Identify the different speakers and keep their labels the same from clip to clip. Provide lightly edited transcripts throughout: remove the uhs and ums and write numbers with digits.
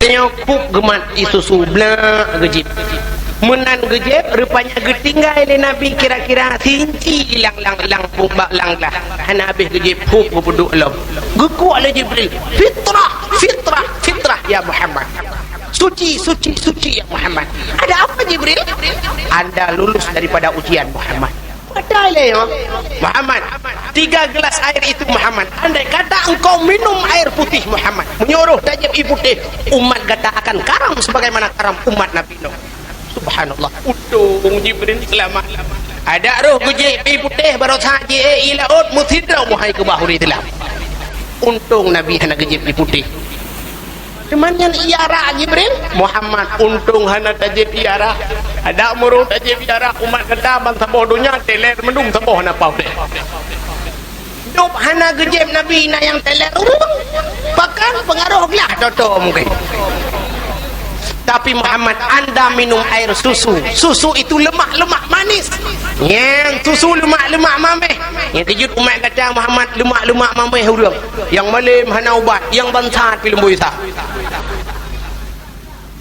Speaker 1: tanya puk gemat isusu blak gejip menan gejep rupanya getinggal le Nabi kira-kira tinci lang pumbak lang lah hana habis gejep puk berduk alam gekuat le Jibril fitrah ya Muhammad suci ya Muhammad. Ada apa Jibril? Anda lulus daripada ujian Muhammad. Padahal ya Muhammad 3 gelas air itu Muhammad, andai kata engkau minum air putih Muhammad, menyuruh tajib ibu putih, umat kata akan karam sebagaimana karam umat Nabi Nuh. Subhanallah. Untung Jibril selamat. Ada roh gujib ibu putih baru saja ilaut muthidraw muhai ke bahuri telah. Untung Nabi hana gujib ibu putih. Cuman yang iara Jibril Muhammad untung hana tajib iara. Ada muruh tajib iara umat kata bang saboh dunia teler mendung saboh hana pau deh. Duk hana gejib Nabi na yang teler pakan pengaruh lah toto mungkin. Tapi Muhammad anda minum air susu itu lemak manis. Yang susu lemak mameh. Yang kejut umat kata Muhammad lemak mameh hurung. Yang malim hana ubat, yang bansat film buisa.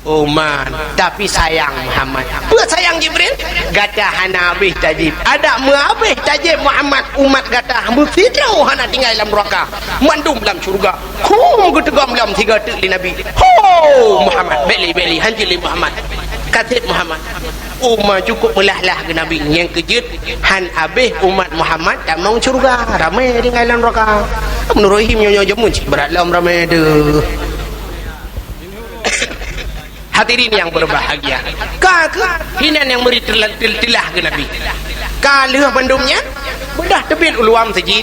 Speaker 1: Oh man, tapi sayang Muhammad. Apa sayang Jibril? Gata hana habis tajib. Ada habis tajib Muhammad umat gata mufidau hana tinggal dalam neraka. Mandum dalam syurga. Kum getegam dalam 3 tek li Nabi. Ho Muhammad beli hanjili Muhammad. Katit Muhammad. Umat cukup melahlah ke Nabi yang kejut han habis umat Muhammad tak mau syurga. Ramai tinggal dalam neraka. Menurut him nyonya jamun berat dalam ramai tu. Hadirin yang berbahagia, hinan yang beri tilah ke Nabi. Kalau bandumnya bedah tebil uluam masjid.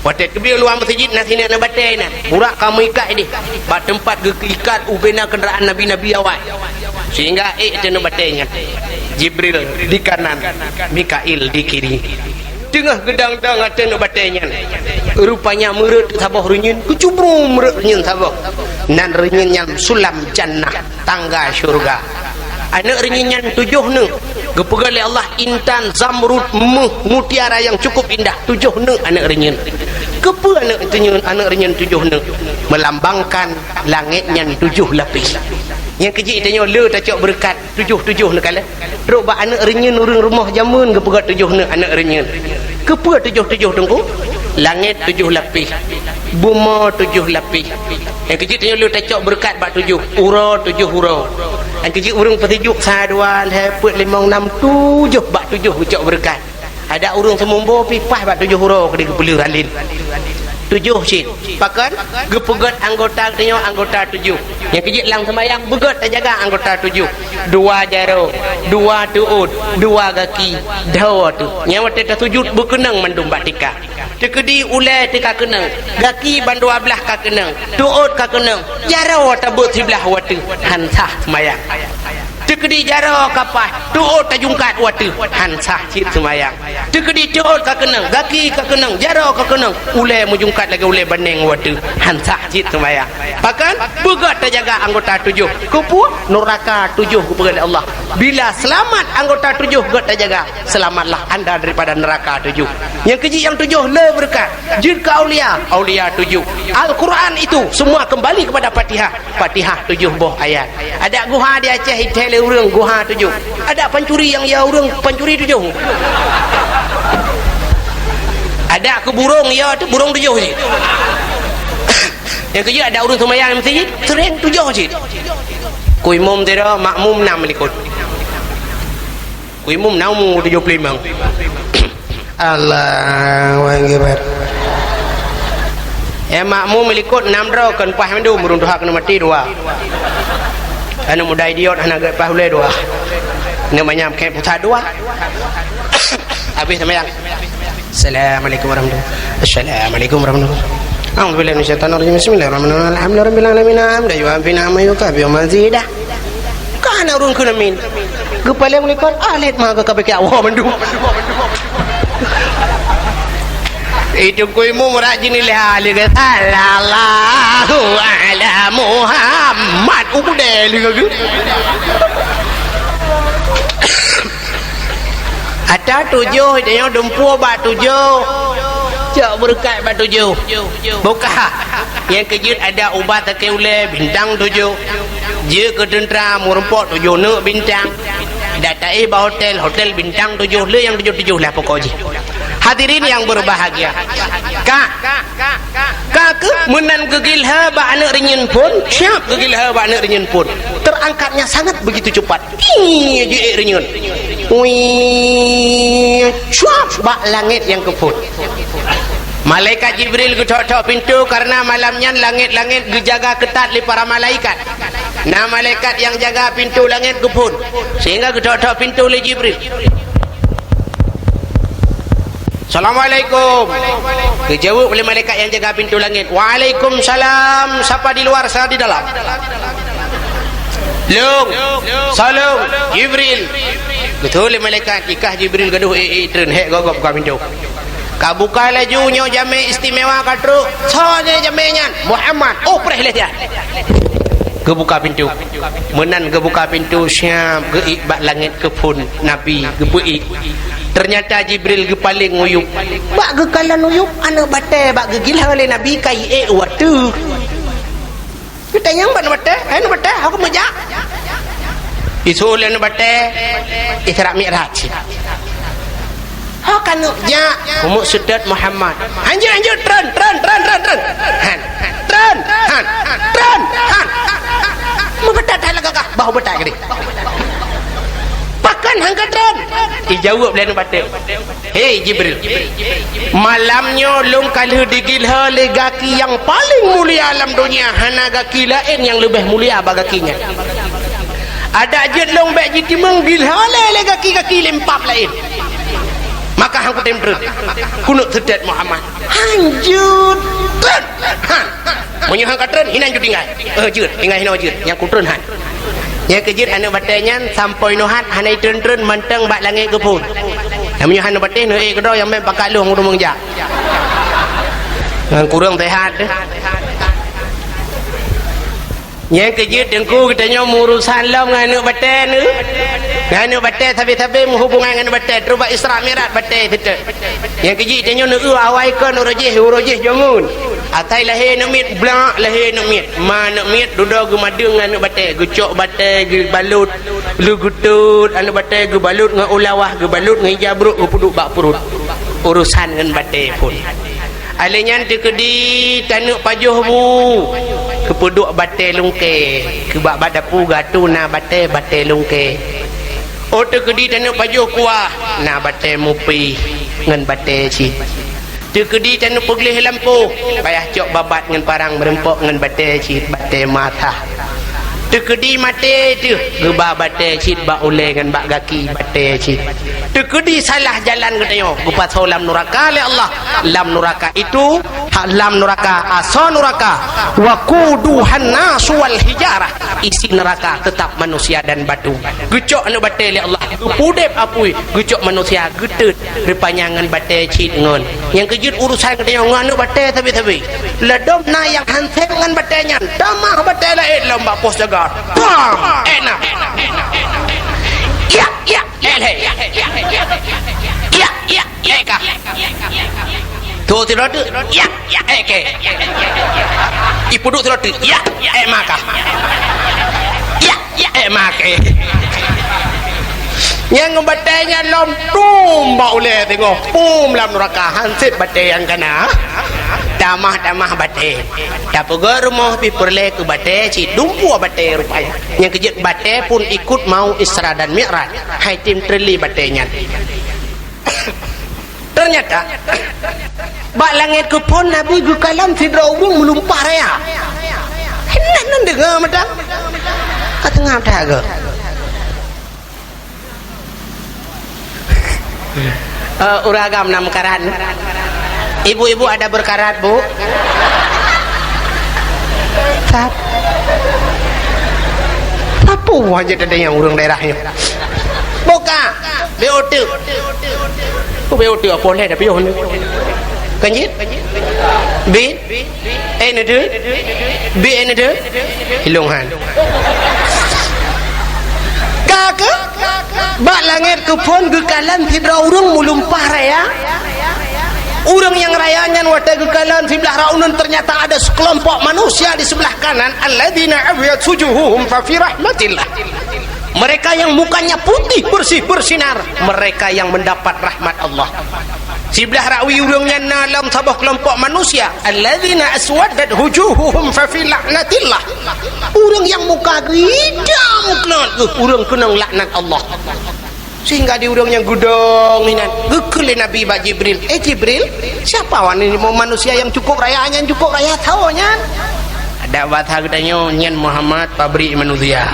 Speaker 1: Waktu tebil uluam masjid nasi nak batai nak. Burak kamu ikat dia. Bak tempat ikat ubena kenderaan Nabi awal. Sehingga itu nak batainya. Jibril di kanan, Mikail di kiri. Tengah gedang-gedang ada nak batainya. Rupanya merut sabah renyun, kecubrum merut renyun sabah. Nan renyun yang sulam jannah, tangga syurga. Anak renyun yang 7 ne. Gepegal oleh Allah intan zamrud mutiara yang cukup indah 7 ne anak renyun. Kepa anak renyun 7 ne melambangkan langitnya 7 lapis. Yang kecil tanya le tak cok berkat 7 ne kala. Rok ba anak renyun urang rumah jamun gepegal 7 ne anak renyun. Kepa 7 tengku? Langit 7 lapis, buma 7 lapis. Yang kecil tanya lu tak cok berkat bak 7, ura 7 ura. Yang kecil urang petujuk 1 2 3 4 5 6 7 bak 7 cok berkat. Ada urang semumbo pipah bak 7 ura ke kepala ralin. 7 cik. Pakan gepegat anggota tanya anggota 7. Yang kecil lang sembayang begat tak jaga anggota 7. 2 jaro, 2 tuut, 2 kaki, 2 tu. Yang waktu sujud berkenang mandum batika. Tekedi ulai tika kenang, kaki ban 12 ka kenang, tuut ka kenang, jaro tabut sebelah waktu hansah sembayang. Tekedi jaro kapah, tuut tajungkat waktu hansah cip sembayang. Tekedi tuut ka kenang, kaki ka kenang, jaro ka kenang, ulai mujungkat lagi ulai banding waktu hansah cip sembayang. Bahkan begat terjaga anggota 7. Kupu neraka 7 kepada Allah. Bila selamat anggota 7 begat terjaga, selamatlah anda daripada neraka 7. Yang kecil yang 7 le berkat. Jin ke aulia 7. Al-Quran itu semua kembali kepada Fatihah. Fatihah 7 buah ayat. Ada guha di Aceh hitel urang guha 7. Ada pancuri yang ya urang pancuri 7. Ada ke burung ya tu burung 7 je. Yang kerja ada urang sembahyang masjid sering 7 je. Kuimum tera makmum 6 likut. Kuimum 75. Allahu akbar. Makmum likut 6 dro kan pah mendum urang doa kena mati 2. Anu muda idiot hana gak pah boleh 2. Namanya kayak putar 2. Habis sembahyang. Assalamualaikum warahmatullahi. Assalamualaikum warahmatullahi. A'udzubillahi minasyaitonir rajim. Bismillahirrahmanirrahim. Alhamdulillahirabbil alamin. Hamdan yu'afina ma yukafi wa mazidah. Kana urun kuna min. Kepala melikot alit mah ke kabeh awak mendung. Itu kuimu merajin ilah ali kata sallallahu ala Muhammad udah lihat. Ada 7 dia dempu bak 7. cak berkat batu tujuh. Buka. Yang kejut ada ubat takai ule bintang tujuh. Je ke tentera merempok tujuh nak bintang. Datai bah hotel bintang tujuh le yang tujuh lah pokoknya. Hadirin yang berbahagia. Kak ke menan gegilha ba anak rinyin pun siap gegilha ba anak rinyin pun terangkatnya sangat begitu cepat. Ih je rinyin. Wih, cuap ba langit yang keput. Malaikat Jibril getok-tok pintu karena malamnya langit-langit dijaga ketat oleh para malaikat. Nah malaikat yang jaga pintu langit keput sehingga getok-tok pintu oleh Jibril. Assalamualaikum. Dijawab oleh malaikat yang jaga pintu langit. Waalaikumsalam. Siapa di luar, saya di dalam. Long. Salam. Jibril. Betul oleh malaikat. Ikah Jibril gaduh tren hek gogop buka pintu. Ka buka lajunya jami istimewa katru. Soalnya jaminya Muhammad. Oh perih dia. Ke buka pintu. Menan ke buka pintu siap ke bak langit ke pun Nabi ke buik. Ternyata Jibril ke paling nguyup. Bak ke kalan nguyup anak batai bak ke gila oleh Nabi kai waktu. Kita yang ban batai, anu batai aku mejak. Isul anu batai Isra Mi'raj. Ha kan ja umuk sudat Muhammad. Anjir tren. Han. Tren. Mu batai talaga kah? Bahu batai gede. Pakan hangkatron. Dijawab lain batik. Hei Jibril. Malamnya long kalau digilha le gaki yang paling mulia alam dunia. Hana gaki lain yang lebih mulia bagakinya. Ada jet long bek jitimang gilha le gaki lempap lain. Maka hang kutem terus. Kunut sedat Muhammad. Hanjut. Tren. Han. Munyo hangkatron hinan ju tinggal. Jut, tinggal hina jut. Yang kutron han. Yang kejut anak batanya sampai nuhat hanai tren manteng bak langit kepun. Yang punya anak batanya nuh kedua yang main pakai luang rumang jak. Kurang sehat deh. Yang kejut dengku katanya urusan lam dengan anak batanya. Dengan anak batanya tapi menghubungan dengan batanya. Terus bak Isra Mi'raj batanya itu. Yang kejut katanya awai kan urojih jangun. Atai lahir nak mit blak lahir nak mit mana mit duduk gemadung dengan anak batai gecok batai gebalut lu gutut anak batai gebalut dengan ulawah gebalut dengan jabruk gepuduk bak perut urusan dengan batai pun alenya tekedi tanuk pajuh bu kepuduk batai lungke kebak badapu gatuna batai lungke oh tekedi tanuk pajuh kuah na batai mupi dengan batai ci tekedi tanuk pegelih lampu payah cok babat dengan parang merempok dengan batai cit batai mata tekedi mati tu gebah batai cit bak ulai dengan bak gaki batai cit tekedi salah jalan katanya gupat lam nuraka oleh Allah lam nuraka itu lam nuraka asa nuraka wa quduhan nasu wal hijarah isi neraka tetap manusia dan batu gecok anu batai oleh Allah pudep apui gecok manusia getut repanyangan batai cit ngon yang kejut urusan katanya nganu batai tapi ledom na yang hanseng ngan batainya damah batai lain lomba pos jaga bam enak ya kah tu tidak tu ya ke ipuduk tidak tu ya maka ya maka yang batainya lom tum bau le tengok pum lam neraka hansip batai yang kena damah batai tapi rumah pi perle ke batai ci dumpu batai rupanya yang kejut batai pun ikut mau Isra dan Mi'raj hai tim treli batainya ternyata bak langit ke pun Nabi ke kalam sidra urung melumpah raya hendak dengar madang kat tengah dah ke uragam nam karat ibu-ibu ada berkarat bu apa aja ada yang urang daerahnya buka BOT BOT apa boleh ada pion kanjit B nede B nede hilongan kakak bak langit ke pun ke kalan sidra urung mulumpah raya Orang yang rayanya wata gekalan sebelah raunan ternyata ada sekelompok manusia di sebelah kanan, alladzina abyad sujuhuhum fa fi rahmatillah. Mereka yang mukanya putih bersih bersinar, mereka yang mendapat rahmat Allah. Sebelah rawi urangnya dalam sebuah kelompok manusia, alladzina aswadat wujuhuhum fa fi la'natillah. Urang yang muka hidam kelot, urang kena laknat Allah. Sehingga di urang yang gudong inan gekele Nabi ba Jibril, Jibril, siapa wan ini mau manusia yang cukup rayanya cukup raya taunya? Ada batha gedanya nyen Muhammad pabrik manusia.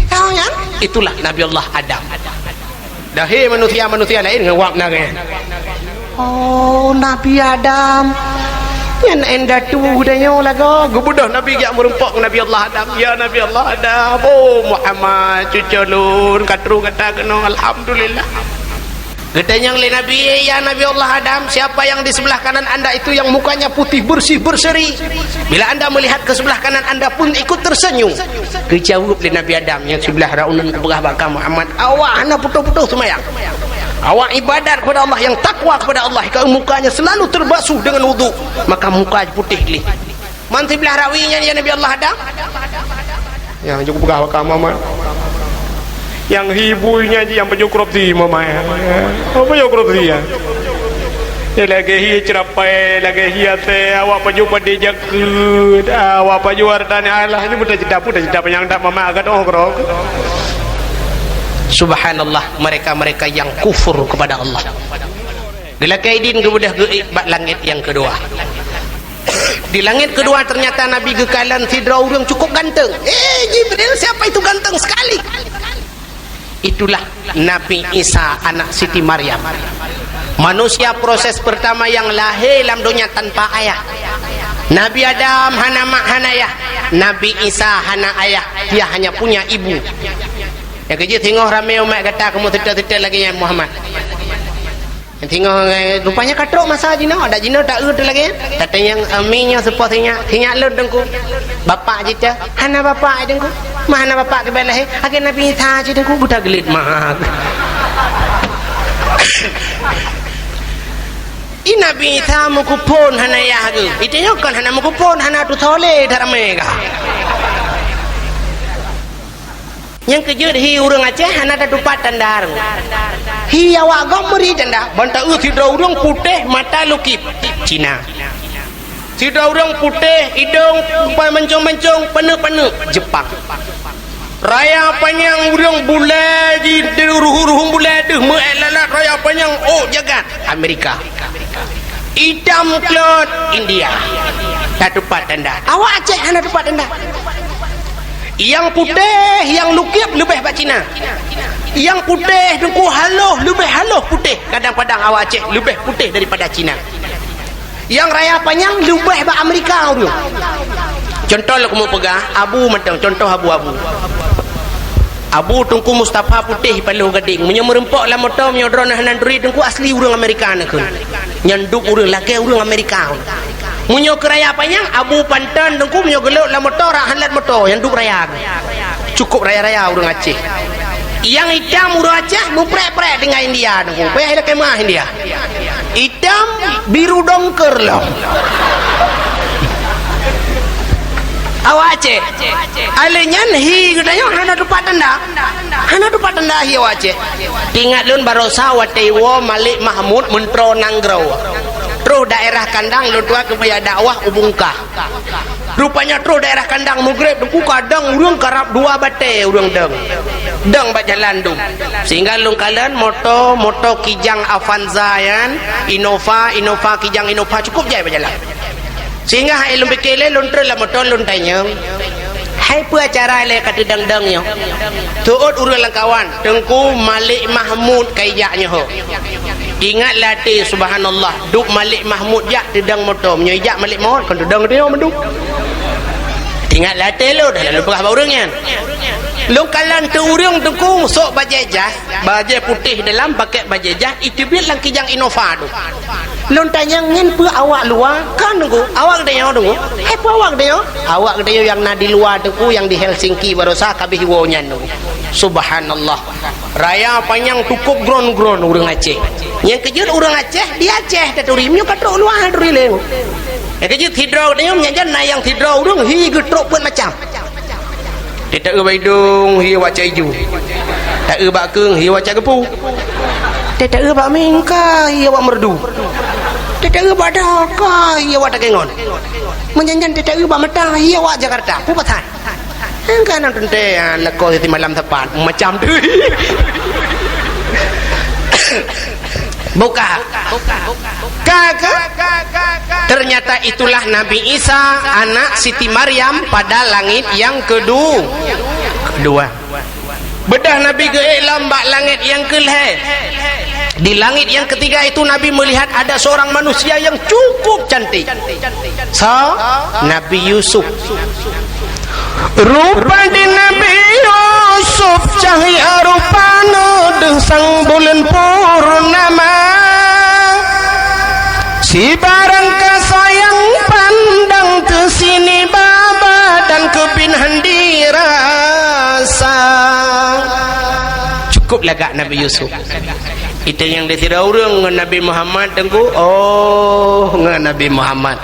Speaker 1: Taunya itulah Nabi Allah Adam. Dah manusia lain ngawak nage. Oh, Nabi Adam. Yang enda tu gudanya laga gubudah Nabi yang merempok Nabi Allah Adam. Ya Nabi Allah Adam. Oh Muhammad cuculun katru kata kena alhamdulillah. Gedanya oleh Nabi, ya Nabi Allah Adam, siapa yang di sebelah kanan anda itu yang mukanya putih bersih berseri, bila anda melihat ke sebelah kanan anda pun ikut tersenyum. Kejawab oleh Nabi Adam yang sebelah raunan kebegah bakar Muhammad, awak anda putus-putus semayang, awak ibadat kepada Allah, yang takwa kepada Allah, kalau mukanya selalu terbasuh dengan wudu, maka muka putih li. Man sebelah rawinya ya Nabi Allah Adam, yang cukup begah bakar Muhammad, yang hibunya yang penyukrop di mama apa penyukrop dia ya lagi hi cerapai lagi hiate awak peju pada jakut awak peju wartane Allah ini mudah cedak yang tak mama agak ogrok. Subhanallah, mereka yang kufur kepada Allah. Bila kaidin kemudah ke langit yang kedua. Di langit kedua ternyata Nabi gekalan sidra urang cukup ganteng. Jibril, siapa itu ganteng sekali? Itulah Nabi Isa anak Siti Maryam, manusia proses pertama yang lahir dalam dunia tanpa ayah. Nabi Adam hana mak hana ayah, Nabi Isa hana ayah, dia hanya punya ibu. Yang kerja tengok ramai umat kata kamu tidak lagi yang Muhammad. Yang tengok rupanya katrok masa jina, ada jina tak urut lagi. Kata yang aminya sepertinya hinyak lut dengku. Bapak jita, hana bapak dengku. Mana bapak ke belah agen Nabi Isa je dengku budak gelit mah. I Nabi Isa mukupon hana ya ke. Itenya kan hana mukupon hana tu tole daramega. Yang kejut hi urang Aceh hana ada tupat tandar. Hi awak gamri tanda. Banta sidra urang putih mata lukip Cina. Sidra urang putih hidung mencong-mencong penuh-penuh Jepang. Raya panjang urang bulan di ruhung bulan deh melalat raya panjang jagat Amerika. Hitam klot India. Tak tupat tanda. Awak Aceh hana tupat tanda. Yang putih, yang lukip lebih bak Cina. Yang putih dengku haluh, lebih haluh putih. Kadang-kadang awak Aceh lebih putih daripada Cina. Yang raya panjang lebih bak Amerika dulu. Contoh lah kamu pegang abu matang, contoh abu-abu. Abu tungku Mustafa putih paluh gading, menyerempok lah motor menyodron hananduri tungku asli urang Amerika nak. Nyanduk urang laki urang Amerika. Munyo keraya panjang abu pantan tungku munyo geluk lah motor halat motor yang duk raya. Cukup raya-raya urang Aceh. Yang hitam urang Aceh muprek-prek dengan India tungku. Payah ada kemah India. Hitam biru dongker lah. Awak Aceh alenyan hi gedanya hana dupat tanda hi awak Aceh tingat lun barosa watewo Malik Mahmud mentro nanggrau terus daerah kandang lu tua kebaya dakwah ubungkah rupanya terus daerah kandang Mugrib duku kadang urang karap dua bate urang deng bak jalan tu sehingga lun kalian moto kijang Avanza yan Innova kijang Innova cukup jai bak jalan. Sehingga hai lum bekele lun tre la motor lun tanya hai pu acara le kat dang-dangnya tuut urang langkawan tengku Malik Mahmud kaijaknya ho ingat latih subhanallah duk Malik Mahmud jak dedang motor menyejak Malik Mahmud kan dedang dia menduk ingat latih lu dah lalu berah urangnya lu kalan tu urang tengku sok bajai jas bajai putih dalam pakai bajai jas itu bilang kijang Innova tu. Lun tanya ngin pu awak luar kan tunggu awak dia tunggu pu awak dia yang na di luar tunggu yang di Helsinki barosa kabeh wonya tunggu subhanallah raya panjang tukup gron-gron orang Aceh. Yang kejut orang Aceh di Aceh teturimnya katrok luar duriling. Yang kejut hidro dia menyanjan nayang hidro orang hi getrok pun macam. Dia tak baidung hi waca hijau. Tak bak keung hi waca gepu. Dia tak bak mingka hi awak merdu. Dia tak bak daka hi awak takengon. Menjanjan dia tak bak mata hi awak Jakarta. Pupatan. Kan nonton teh leko di malam tepat macam tu. Buka. Ternyata itulah Nabi Isa anak Siti Maryam pada langit yang kedua. Bedah Nabi ke lambak langit yang kelih. Di langit yang ketiga itu Nabi melihat ada seorang manusia yang cukup cantik. Nabi Yusuf. Rupa di Nabi Yusuf cahaya rupana sang bulan purnama. Si barang kasayang pandang ke sini baba dan kebinhan dirasa. Cukup lagak Nabi Yusuf. Itu yang disira orang dengan Nabi Muhammad tengku. Oh, dengan Nabi Muhammad.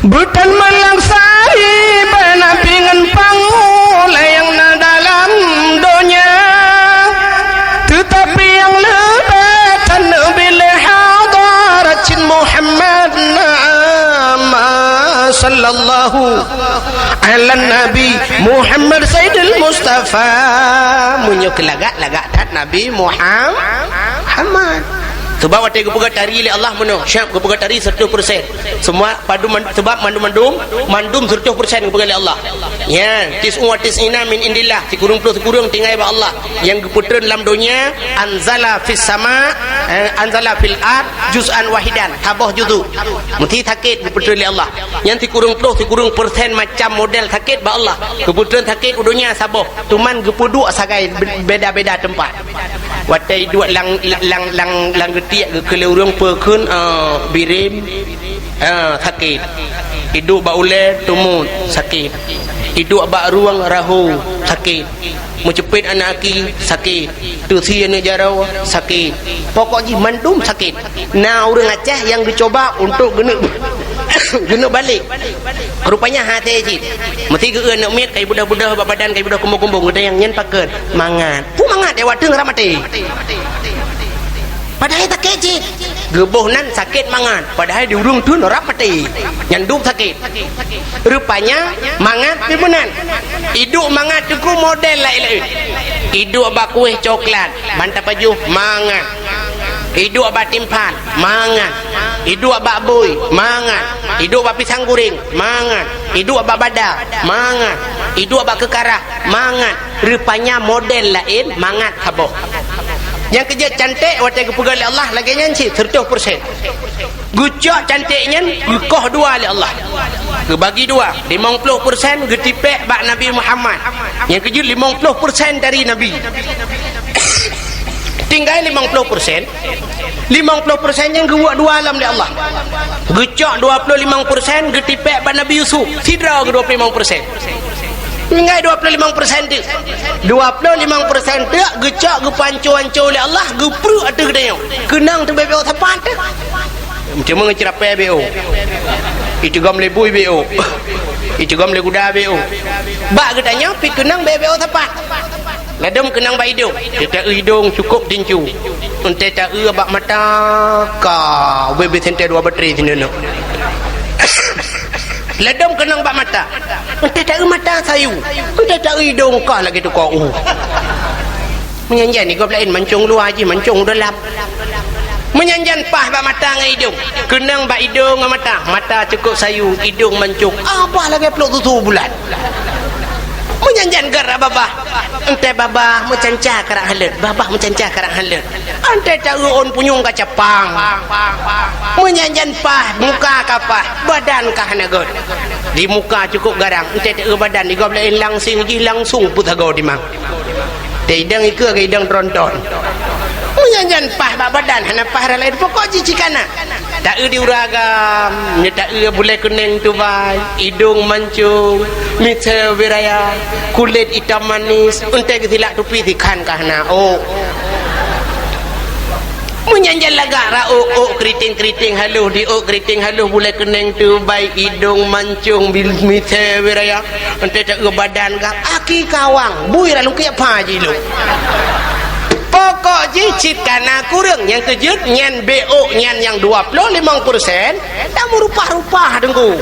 Speaker 1: Bukan melangsai benapingan pangulai yang dalam dunia, tetapi yang lebih tanbil hadarat Muhammad nama sallallahu ala Nabi Muhammad Sayyidul Mustafa munyuk lagak dat Nabi Muhammad. Sebab waktu kepuga tari oleh Allah menang syak kepuga tari 100% semua padu sebab mandum 100% kepuga oleh Allah ya tis'ina min indillah sekurang tinggal ba Allah yang keputran dalam dunia anzala fis sama anzala fil ard juz'an wahidan tabah juzu mesti sakit keputran oleh Allah yang sekurang persen macam model sakit ba Allah keputran sakit dunia sabah tuman kepudu sagai beda-beda tempat waktu dua lang tiak ke urang pekeun birim sakit hidup ba ule tumut sakit hidup ba ruang rahu sakit mencepit anak aki sakit tusi anak jarau sakit pokoknya mandum sakit. Nah orang Aceh yang dicoba untuk guna balik rupanya hati cik mesti ke anak mit kai budak-budak badan kai budak kumbung-kumbung ada yang nyen pakeun mangat pu mangat dewa deung ramati padahal tak kecil gebuh nan sakit mangan padahal di urung tu norap mati nyanduk sakit rupanya mangat di benan hidup mangat tu model lain hidup abak kuih coklat bantap baju mangat hidup abak timpan mangat hidup abak boy mangat hidup abak pisang goreng mangat hidup abak badak mangat hidup abak kekarah mangat rupanya model lain mangat haboh. Yang kerja cantik waktu kepugal oleh Allah lagi nyanci 100%. Gucok cantiknya gukoh dua oleh Allah. Kebagi dua 50% getipek bak Nabi Muhammad. Yang kerja 50% dari Nabi. Tinggal 50%. 50% yang gewak dua alam oleh Allah. Gucok 25% getipek bak Nabi Yusuf. Sidra ke 25%. Tinggal 25% tu 25% tu gecak gepancu-ancu oleh Allah gepru ada kedayang kenang tu BBO tepat tu macam mana ngecerapai BO itu gam lebui BO itu gam leguda BO bak gedanya pi kenang BBO tepat ladam kenang ba hidung kita hidung cukup dincu ente tak bak mata ka BB sente 2 bateri sini no ledom kenang bak mata entah tak mata sayu entah tak hidung kah lagi tu kau menyanjan ni kau lain mancung luar je mancung dalam menyanjan pah bak mata dengan hidung kenang bak hidung dengan mata cukup sayu hidung mancung apa lagi peluk tutu bulan menyanjan gerak babah entah babah mencancah karak halet babah mencancah karak halet entah tak on punyung kacepang menyanjan pah muka kapah badan kah nagot di muka cukup garang entah tak badan di goblain langsing ji langsung putagau di mang hidang ika ke hidang tronton Menyanjan pah badan hana pah lain pokok jicikana. Tak di uragam, ni tak boleh kuning tu bai, hidung mancung, mata beraya, kulit hitam manis, untai ketilak tupi tikan kahna. Oh. Menyanjan lagak ra keriting halus di keriting halus boleh kuning tu bai, hidung mancung, mata beraya, untai tak badan kah aki kawang, bui ra luki apa je lu. Pokok jicit kana kurang yang kejut nyan BO nyan yang 25% dah merupah-rupah dengku.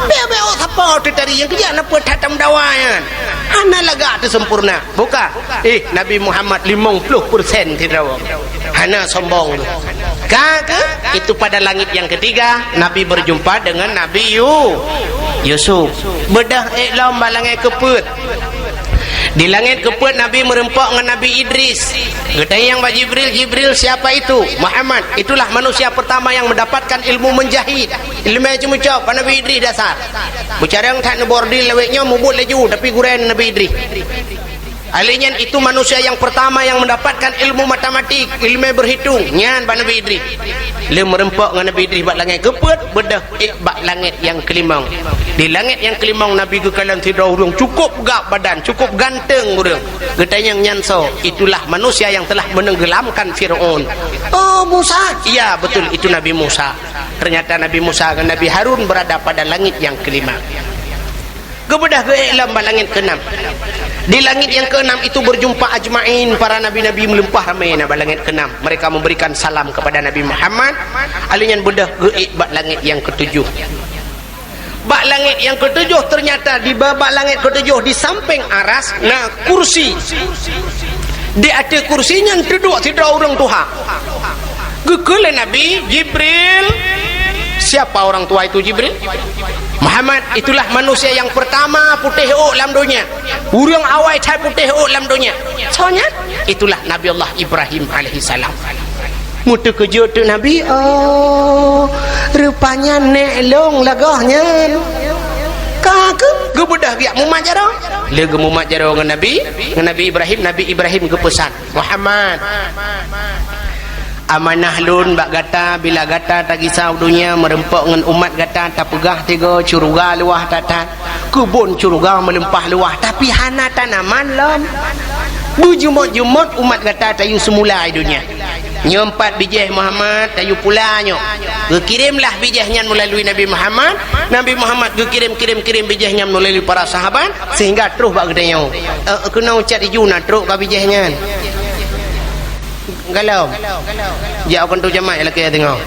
Speaker 1: BO siapa tu tadi yang kejut apa tatam dawayan. Ana laga tu sempurna. Buka. Nabi Muhammad 50% tidak. Hana sombong tu. Kagak itu pada langit yang ketiga Nabi berjumpa dengan Nabi Yusuf. Bedah lam balangai keput. Di langit keput Nabi merempak dengan Nabi Idris. Ketayang Pak Jibril siapa itu? Muhammad. Itulah manusia pertama yang mendapatkan ilmu menjahit. Ilmu yang cuma cak Nabi Idris dasar. Bicara yang tak bordil leweknya mubut laju tapi guren Nabi Idris. Alinya itu manusia yang pertama yang mendapatkan ilmu matematik, ilmu berhitung. Nyan Pak Nabi Idris. Le merempak dengan Nabi Idris bak langit keput bedah bak langit yang kelimang. Di langit yang kelimang Nabi kekalan tidur urung cukup gak badan, cukup ganteng urung. Getanyang nyanso, itulah manusia yang telah menenggelamkan Firaun. Oh Musa. Iya betul itu Nabi Musa. Ternyata Nabi Musa dan Nabi Harun berada pada langit yang kelima. Kebedah ke iklam langit ke-6. Di langit yang ke-6 itu berjumpa ajmain para nabi-nabi melempah ramai na langit ke-6. Mereka memberikan salam kepada Nabi Muhammad. Alinyan bedah ke bak langit yang ke-7. Bak langit yang ke-7 ternyata di bak langit ke-7 di samping aras nah kursi. Di atas kursinya duduk tidak orang Tuhan. Gekele Nabi Jibril. Siapa orang tua itu Jibril? Muhammad. Itulah manusia yang pertama putih dalam dunia. Urang awal cai putih dalam dunia. Soalnya itulah Nabi Allah Ibrahim alaihissalam. Mutu kejut tu Nabi. Oh, rupanya nek long lagahnya. Kagak gebedah biak mumajaro. Le gemumajaro dengan Nabi Ibrahim. Nabi Ibrahim kepesan Muhammad. Amanah lun bak gata bila gata tak kisah dunia merempak dengan umat gata tak pegah tiga curuga luah tatan kebun curuga melempah luah tapi hana tanaman lam bujumot-jumot umat gata tayu semula dunia nyempat bijih Muhammad tayu pulanya kirimlah bijihnya melalui Nabi Muhammad kirim bijihnya melalui para sahabat sehingga terus bak gedanya kena ucat ijuna terus ka bijihnya galau jauh kan tu jamaah lelaki tengok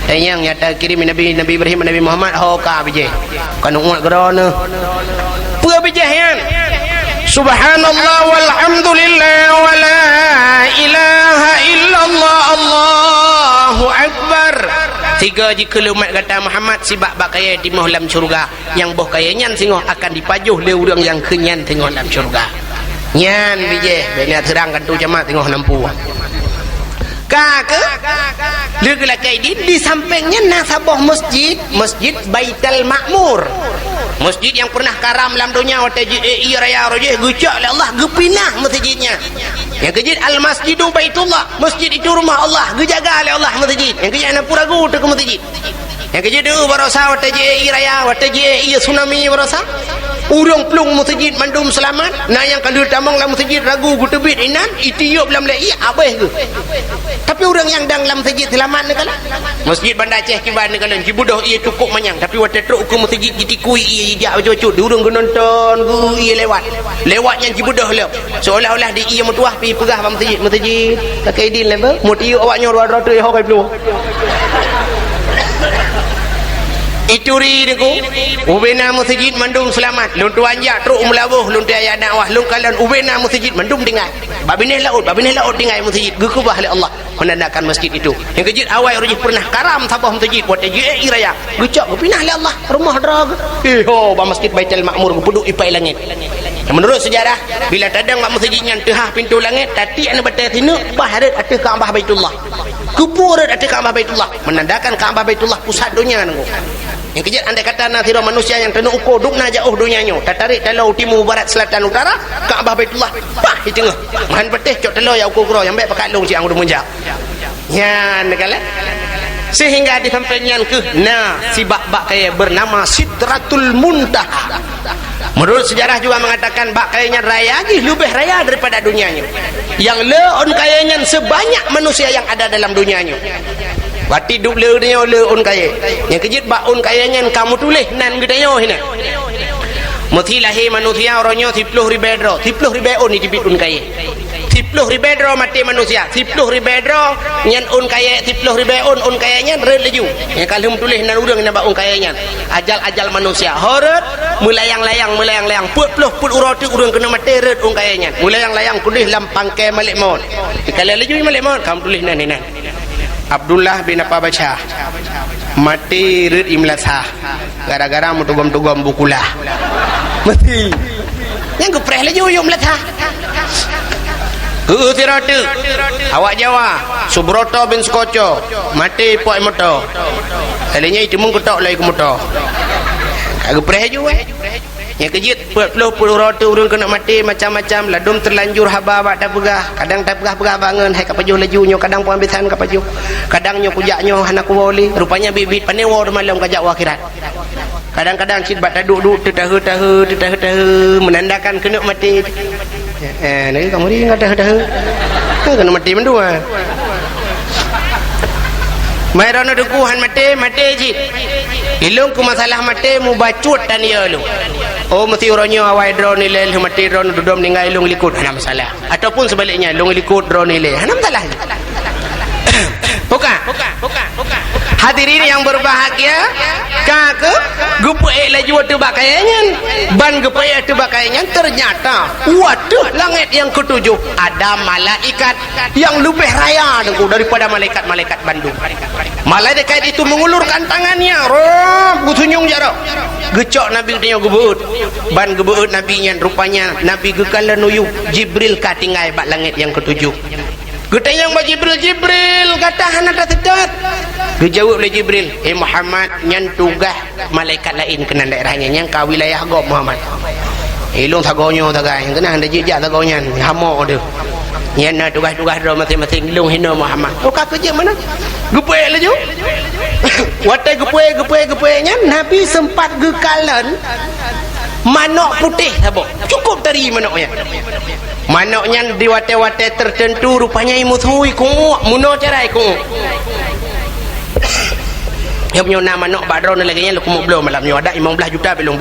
Speaker 1: yang nyata kirim Nabi Ibrahim Nabi Muhammad ka bijih kan umat gerana pua bijih yan subhanallah walhamdulillah wala ilaha illallah Allahu akbar. Tiga jika umat kata Muhammad sibak bak kaya di dalam syurga yang boh kayanya singoh akan dipajuh le urang yang kenyan tengok dalam syurga nyan bijih bena terangkan tu jamaah tengok nampu Kaka legelah kaidi di sampingnya nasabah masjid Baitul Makmur. Masjid yang pernah karam dalam dunia waktu raya rojeh gucak oleh Allah gepinah masjidnya. Yang kejid Al-Masjidu Baitullah, masjid itu rumah Allah, gejaga oleh Allah masjid. Yang kejid anak puragu tu ke masjid. Yang kejid tu barasa waktu raya waktu tsunami barasa. Urang pelung masjid mandum selamat. Nah yang kalau tamang dalam masjid ragu gutebit inan itiup dalam lai abeh ke. Tapi orang yang dalam masjid selamat ni kala. Masjid Bandar Aceh kiban ni kala kibudah ia cukup manyang tapi waktu truk ke masjid gitikui ia dia cucu diurang ke nonton ia lewat yang kibudah le. Seolah-olah di ia mutuah pi pegah masjid tak kaidin le mutiu awaknya 200 ho kai pelung. Ituri niku ubena masjid mandum selamat lun tuanja truk melabuh lun tiaya dakwah lun kalan ubena masjid mandum tinggal babineh laut tinggal masjid gekubah oleh Allah menandakan masjid itu. Yang kejid awal rujih pernah karam sabah masjid buat raya gecak gepinah oleh Allah rumah drag ba masjid Baitul Makmur gepuduk ipai langit. Menurut sejarah bila tadang mak masjidnya tengah pintu langit tati ana batai sini baharat atas Kaabah Baitullah Kupur ada Kaabah Baitullah, menandakan Kaabah Baitullah pusat dunia nunggu. Yang kejut andai kata nathira manusia yang kena ukur dukna jauh dunianya, tertarik dalau timur barat selatan utara, Kaabah Baitullah pah di tengah. Mahan betih cok telur yang ukur kuro yang baik pakai long siang udah munjak. Ya negala. Sehingga disampaikan ke si bak-bak kaya bernama Sidratul Muntaha. Menurut sejarah juga mengatakan bak kayanya raya lagi lebih raya daripada dunianya. Yang leon kayanya sebanyak manusia yang ada dalam dunianya. Berarti duk leon kaya. Yang kejut bak un kayanya kamu tulis nan gedanya hina. Muthi lahir manusia orangnya 10 ribu 10 ribu ni dibit un kaya. 10 ribu mati manusia 10 ribu nyan un kaya 10 ribu un kayanya relaju yang kalau tulis nan urang nak un kayanya ajal manusia horot melayang-layang put urut urang kena mati red un kayanya melayang-layang tulis lam pangkai malik maut kalau laju malik maut kamu tulis nan Abdullah bin apa baca mati red imlasah gara-gara mutugam-tugam bukulah mati yang kepreh laju yum latah Tiratu awak Jawa Subroto bin Skoco mati pok motor kalinya itu mung ketok lai ke motor kagak preh juga yang kejut puluh rotu urang kena mati macam-macam ladum terlanjur haba bak dah pegah kadang tak pegah bangun hai kapajuh lajunyo kadang pun ambisan kapajuh kadangnya kujaknyo hana kuwoli rupanya bibit panewo malam kajak akhirat kadang-kadang cit bat duduk tetahu menandakan kena mati. Ni kamu ni enggak dah. Kena mati mendua. Mai rono dukuhan mati ji. Ilung ku masalah mati mu bacut tan ya lu. Oh mesti orangnya awai drone nilai mati drone dudum ninggal ilung likut ada masalah. Ataupun sebaliknya ilung likut drone nilai. Ada masalah. Bukan. Hadirin yang berbahagia, kake gupai laju tu bakainya, ban gupai tu bakainya ternyata waduh langit yang ketujuh ada malaikat yang lebih raya daripada malaikat Bandung. Malaikat itu mengulurkan tangannya, rob gusunyung jarak. Gecok Nabi dia gebeut, ban gebeut nabinya rupanya Nabi gekala nuyu Jibril katinggai bak langit yang ketujuh. Gutanya yang Jibril kata hana tetet. Dijawab oleh Jibril, Muhammad nyan tugah malaikat lain kena daerahnya yang ka wilayah gop Muhammad. Ilung tagonyo tagai kena handa jejak tagonyan hamo dia. Nyan na tugas-tugas do masing-masing ilung hina Muhammad. Oh ka kerja mana? Gepek laju. Watai gepek nyan Nabi sempat gekalan manok putih sabok. Cukup teri manoknya. Manoknya di wate-wate tertentu rupanya imuthui ku muno cerai ku. Yang punya nama manok badro ni lagi nya lu kumuk belum malam ni ada 15 juta belum.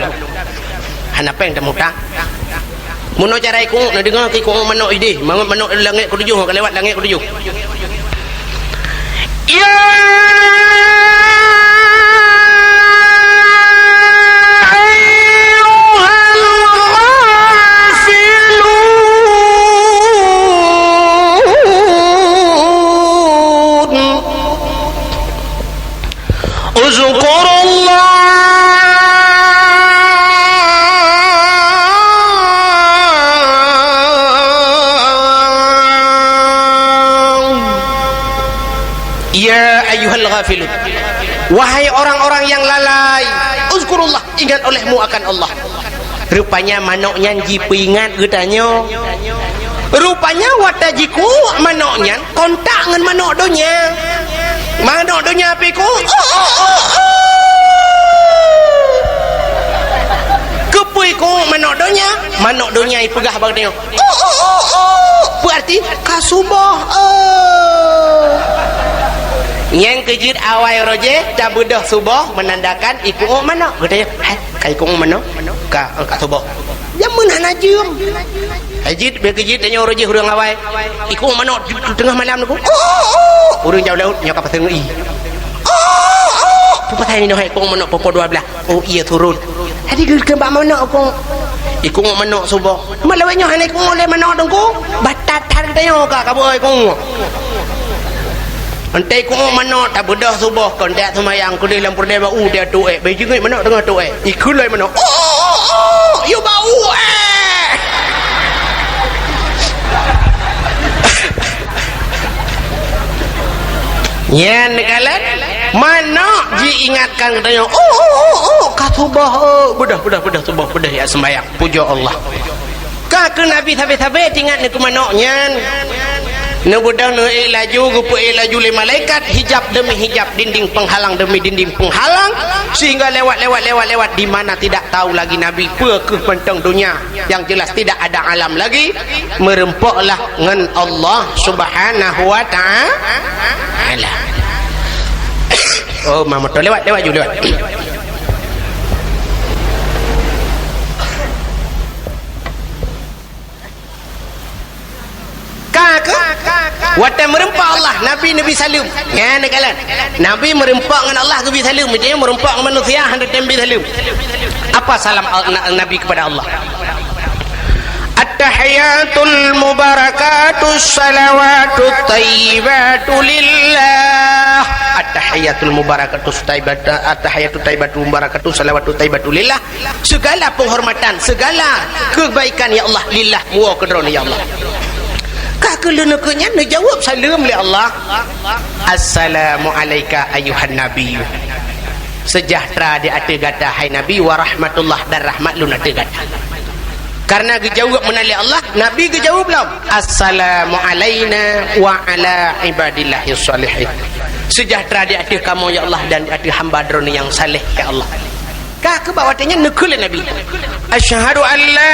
Speaker 1: Hana peng temu tak. Muno cerai ku nak dengar ki ku manok ide. Manok langit ketujuh ke lewat langit ketujuh. Ya اذكروا الله ya ayyuhal ghafilun wahai orang-orang yang lalai uzkurullah ingat olehmu akan Allah. Rupanya manoknya jipingat getanya rupanya watajiku manoknya kontak dengan manok donya manok donya apiku kepuiku manok donya ipegah bagdeo berarti kasubah yang kejut awai roje dah bedah subah menandakan iku manok katanya kai ku manok ka subah yang mana najum hajit be kejut tanya roje hurang awai iku manok tengah malam aku urang jauh laut nyokap pasang i pupatai ni hai ku manok popo 12 oh iya turun hadi kembak manok aku iku manok subah malawanya hanai ku oleh manok dongku batat har tanya ka kaboi ku antai ku manok tak bedah subah kon dak semayang ku dalam perdeba dia tuek baju ngai manok tengah tuek ikut lai manok you bau Ya nekalan mana ji ingatkan katanya katubah bedah tubah bedah ya sembahyang puja Allah ka Nabi tabe-tabe ingat ni kumanoknya nu budang nu laju gupu laju le malaikat hijab demi hijab dinding penghalang demi dinding penghalang sehingga lewat di mana tidak tahu lagi Nabi ke pentang dunia yang jelas tidak ada alam lagi merempoklah ngan Allah Subhanahu wa taala. Oh mama tu lewat wata merempak Allah Nabi salim ya nekalan Nabi merempak dengan Allah Nabi salim dia merempak dengan manusia hendak Nabi salim apa salam Nabi kepada Allah at-tahiyatul mubarakatus salawatut tayyibatu lillah at-tahiyatul mubarakatus tayyibatu at-tahiyatul tayyibatu mubarakatus salawatut tayyibatu lillah segala penghormatan segala kebaikan ya Allah lillah muwa kedrona ya Allah kakelunuknya nak jawab salam oleh Allah assalamu alayka ayuhan nabi sejahtera di atas gata hai nabi wa rahmatullah dan rahmat lu nak gata karena dijawab menali Allah nabi dijawab belum assalamu alayna wa ala ibadillahi salihin sejahtera di atas kamu ya Allah dan di atas hamba drone yang saleh ya Allah kah ke bawatnya nekul nabi asyhadu an la